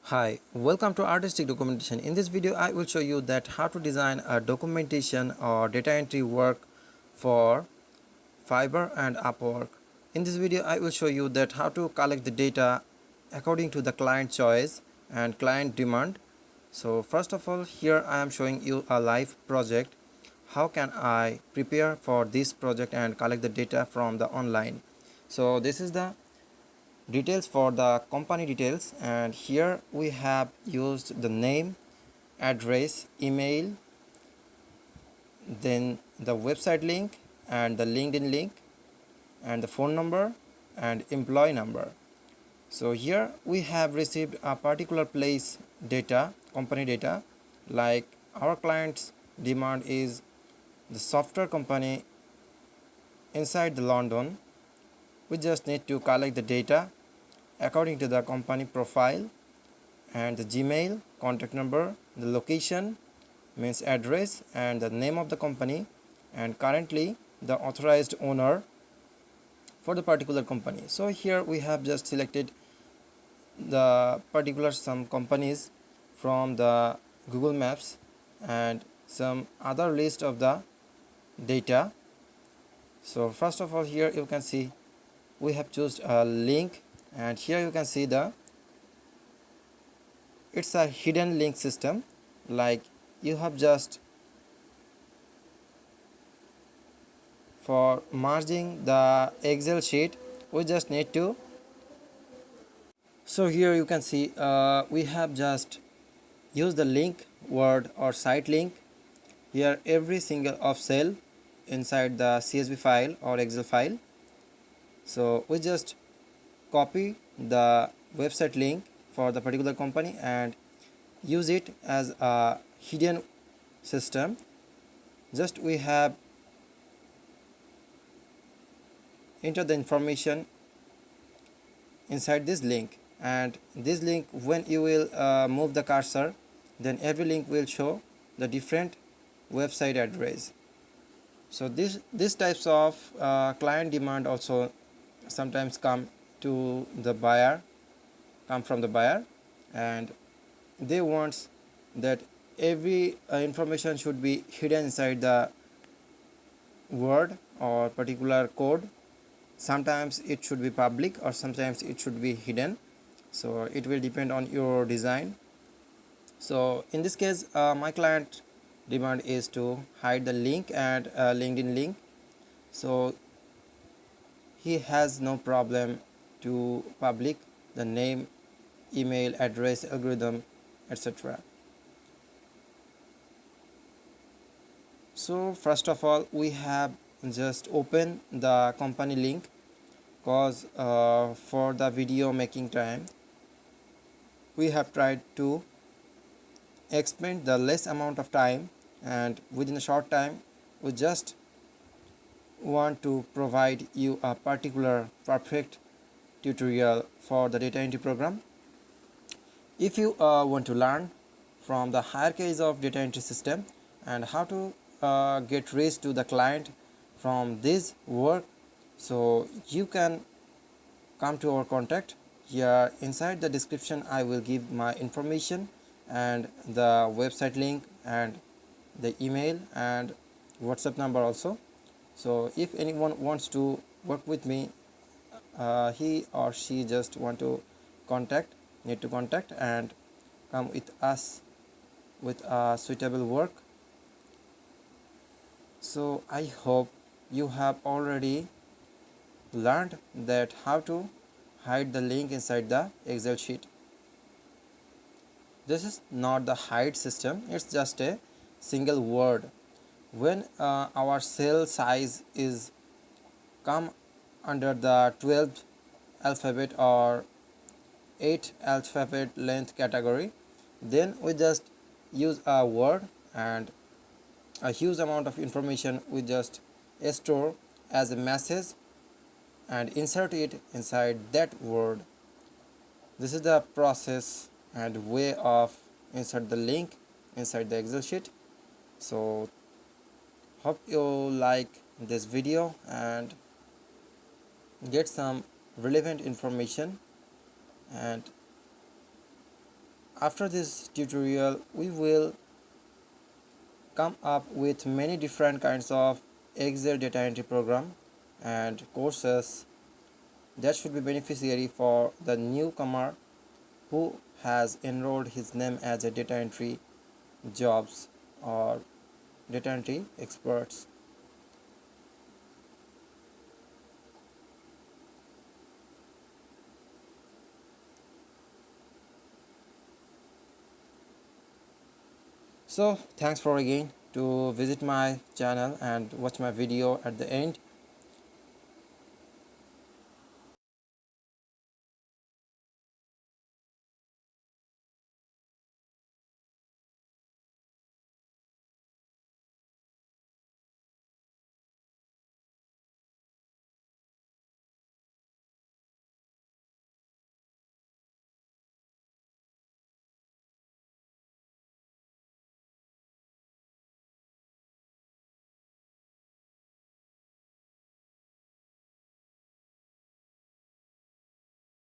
Hi, welcome to Artistic Documentation. In this video, I will show you that how to design a documentation or data entry work for Fiverr and Upwork. In this video, I will show you that how to collect the data according to the client choice and client demand. So first of all, here I am showing you a live project. How can I prepare for this project and collect the data from the online? So this is the details for the company details, and here we have used the name, address, email, then the website link and the LinkedIn link and the phone number and employee number. So here we have received a particular place data, company data, like our client's demand is the software company inside the London. We just need to collect the data according to the company profile and the Gmail, contact number, the location means address, and the name of the company, and currently the authorized owner for the particular company. So here we have just selected the particular some companies from the Google Maps and some other list of the data. So first of all, here you can see we have chosen a link, and here you can see it's a hidden link system. Like you have just for merging the Excel sheet, we just need to. So here you can see we have just used the link word or site link. Here every single of cell inside the CSV file or Excel file. So we just copy the website link for the particular company and use it as a hidden system. Just we have enter the information inside this link, and this link, when you will move the cursor, then every link will show the different website address. So these types of client demand also sometimes come from the buyer, and they want that every information should be hidden inside the word or particular code. Sometimes it should be public or sometimes it should be hidden, so it will depend on your design. So in this case, my client demand is to hide the link and LinkedIn link, so he has no problem to public the name, email address, algorithm, etc. So first of all, we have just open the company link, cause for the video making time we have tried to expend the less amount of time, and within a short time we just want to provide you a particular perfect tutorial for the data entry program. If you want to learn from the hierarchies of data entry system and how to get reach to the client from this work, so you can come to our contact. Here inside the description I will give my information and the website link and the email and WhatsApp number also. So if anyone wants to work with me, he or she just need to contact and come with us with a suitable work. So I hope you have already learned that how to hide the link inside the Excel sheet. This is not the hide system, it's just a single word. When our cell size is come under the 12th alphabet or 8 alphabet length category, then we just use a word, and a huge amount of information we just store as a message and insert it inside that word. This is the process and way of insert the link inside the Excel sheet. So hope you like this video and get some relevant information, and After this tutorial, we will come up with many different kinds of Excel data entry program and courses that should be beneficiary for the newcomer who has enrolled his name as a data entry jobs or data entry experts. So thanks for again to visit my channel and watch my video at the end.